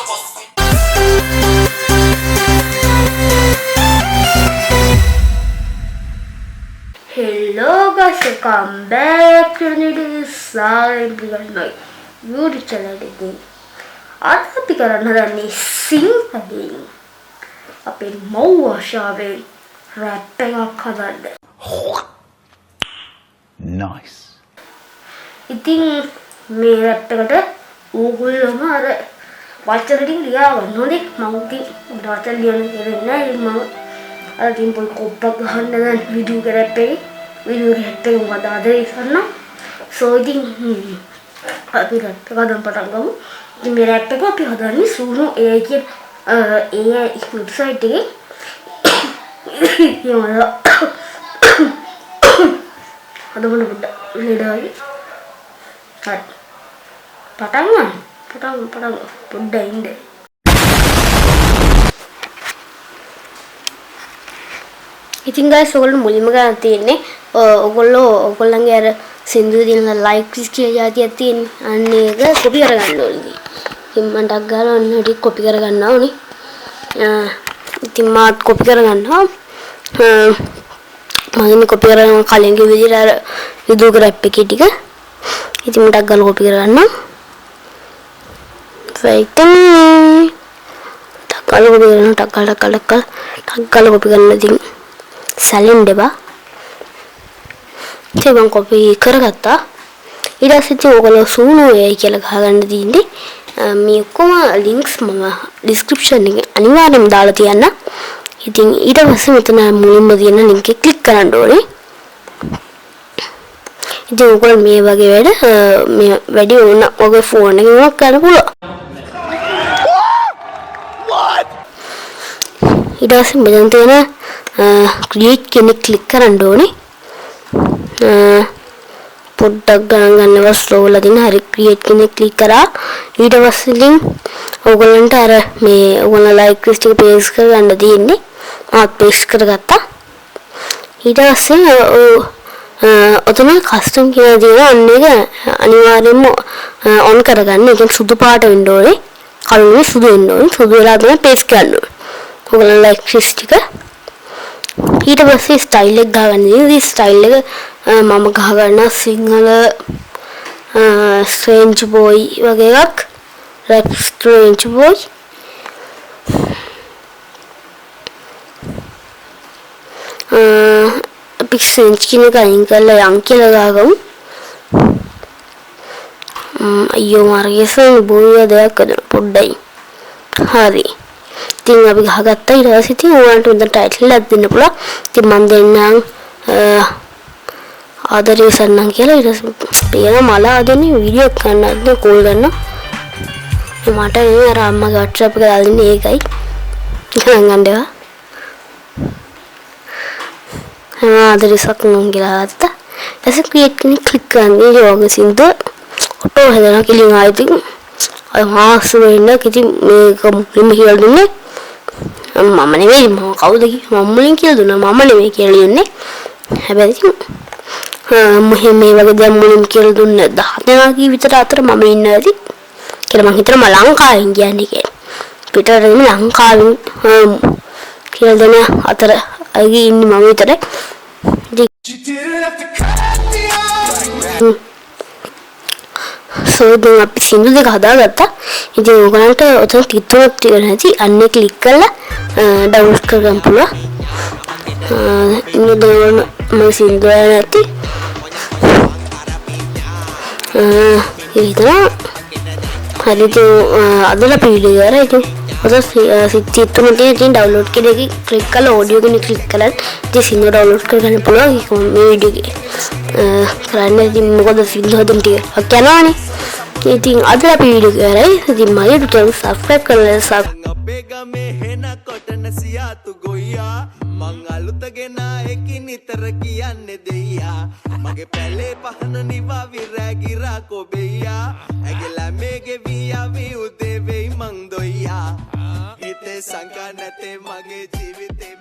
Hello guys, welcome back to the new Saturday YouTube channel again. आज අපි කරන්න හදන්නේ සිංහලෙන් අපේ මව් භාෂාවෙන් රැප් එකක් හදන්න. Nice. ඉතින් මේ රැප් එකට ඕගොල්ලෝම අර වචන ටික ලියා ගන්න ඕනේ. මම ඉතින් වචන ලියන්න දෙන්නේ නැහැ. මම අර ඉතින් පොල් කොප්පක් ගහන්න දැන් වීඩියෝ කරපේ වීඩියෝ රැප් එක මොකද ආදරේ කරන්න. සෝ ඉතින් අපි රැප් එක හදන්න පටන් ගමු. ඉතින් මේ රැප් එක අපි හදන්නේ සූනු AI කියන AI වෙබ්සයිට් එකේ. යමලා හදවන්න පොඩ්ඩක් ලේඩාවි. හරි. පටන් පොඩ්ඩක් ඉන්න. ඉතින් guys ඔයගොල්ලෝ මුලින්ම ගන්න තියෙන්නේ ඔයගොල්ලන්ගේ අර සින්දු දින ලයික් කියලා જાතියක් තියෙන්නේ. අන්න ඒක කොපි කරගන්න ඕනේ. ඉතින් මම ටක් ගාලා ඔන්න ටික කොපි කරගන්න ඕනේ. ඉතින් මාත් කොපි කරගන්නවා. මම කොපි කරගෙන කලින් කිව්ව විදිහට අර විදුක රැප් එකේ ටික ඉතින් මම ටක් ගාලා කොපි කරගන්නවා. ෆයිටන් ටක් ගාලා කොපි කරනවා. ටක් ගාලා කොපි කරන්න ඉතින් සැලෙන්න එපා. ඉතින් මම කොපි කරගත්තා. ඊට පස්සේ ඉතින් ඔයගොල්ලෝ සූනු AI කියලා ගහගන්න තියෙන්නේ. මේ ඔක්කොම ලින්ක්ස් මම ඩිස්ක්‍රිප්ෂන් එකේ අනිවාර්යයෙන්ම දාලා තියන්න. ඉතින් ඊට පස්සේ මෙතන මුලින්ම තියෙන ලින්ක් එක ක්ලික් කරන්න ඕනේ. ඉතින් ඔයගොල්ලෝ මේ වගේ වැඩි ඕන ඔයගේ ෆෝන් එකෙන් කරන්න පුළුවන්. ඊට පස්සේ මෙතන තියෙන create කියන ක්ලික් කරන්න ඕනේ. පොඩ්ඩක් ගණන් ගන්නවා ස්ලෝලා දින හරි create කියන ක්ලික් කරා. ඊට පස්සේ ඉතින් ඔයගොල්ලන්ට අර මේ ඔයගොල්ලෝ ලයික් ලිස්ට් එක පේස්ට් කරගන්න තියෙන්නේ. ආත් පේස්ට් කරගත්තා. ඊට පස්සේ ඔතන කස්ටම් කියලා තියෙනවා. අන්න ඒක අනිවාර්යයෙන්ම ඔන් කරගන්න. ඒක සුදු පාට වෙන්න ඕනේ. කළුනේ සුදු වෙන්න ඕනේ. සුදු වෙලා තමයි පේස්ට් කරන්න ඕනේ. ඔයගොල්ලෝ ලයික් ලිස්ට් එක ඊට පස්සේ ස්ටයිල් එක ගහගන්න. ඉතින් ස්ටයිල් එක මම ගහගන්න සිංහල ස්ට්‍රේන්ජ් බොයි වගේ එකක්. Rap strange boy. අපි ස්ට්‍රේන්ජ් කියන එක අයින් කරලා යන් කියලා ගහගමු. අයියෝ මාර්ගයේ ස්ට්‍රේන්ජ් බොයි දෙයක් කරන පොඩ්ඩයි. හරි. ඉතින් අපි ගහගත්තා. ඊට පස්සේ ඉතින් ඔයාලට මෙතන ටයිටල් එකක් දෙන්න පුළුවන්. ඉතින් මම දෙන්නම් ආදරේ සන්නම් කියලා. ඊට පස්සේ පේන මල ආදෙන්නේ වීඩියෝ එකක් ගන්නත් කෝල් ගන්න. මට නේ අර අම්මගේ WhatsApp එක දාලා දෙන්නේ ඒකයි. ගණන් ගන්න ඒවා. ආදරේ සන්නම් කියලා ගත්තා. ඊට පස්සේ ක්‍රියේට් කියන ක්ලික් කරන්න. ඒ වගේ සින්දු ඔටෝ හදනවා කියලා ආයෙත් අය මාස් වෙන්න කිසි මේක මුලින්ම කියලා දුන්නේ. මම නෙවෙයි මම කවුද මම මුලින් කියලා දුන්නා. මම නෙවෙයි කියලා දුන්නේ. හැබැයි ඉතින් මේ වගේ දැන් මුලින් කියලා දුන්නේ 10 දෙනා කී විතර අතර මම ඉන්නවා ඇති කියලා මං හිතනවා. මම ලංකාවෙන් කියන්නේ කියලා. පිටරට නෙමෙයි ලංකාවෙන් කියලා දෙන අතර අයගේ ඉන්නේ මම විතරයි. සෝ දැන් අපි සින්දු දෙක හදාගත්තා. ඉතින් ඔයගලන්ට ඔතන තිතුවක් තියෙන හැටි අන්නේ ක්ලික් කරලා ඩවුන්ලෝඩ් කරගන්න පුළුවන්. ඉන්න දවන මම සින්දු නැති ඉතින් හරියට අදලා පිළිගන්න. ඉතින් ඔතන තිතුන තියෙන ඩවුන්ලෝඩ් කියන එක ක්ලික් කරලා ඔඩියෝ කෙනෙක් ක්ලික් කළා ඉතින් සින්දු ඩවුන්ලෝඩ් කරගන්න පුළුවන්. ඒක මේ වීඩියෝ එකේ කරන්නේ. ඉතින් මොකද සින්දු හදන්න ටික යනවානේ. ඉතින් අද අපි වීඩියෝ කරේ. ඉතින් මගේ YouTube subscribe කරලා අපේ ගමේ හෙන කොටන සියාතු ගොයියා මං අලුත ගෙන එකින් නිතර කියන්නේ දෙයියා මගේ පැලේ පහන නිවා විරැගිරා කොබෙයියා ඇගේ ළමේගේ වියාවි උදේ වෙයි මං දොයියා හිතේ සංකා නැතේ මගේ ජීවිතේ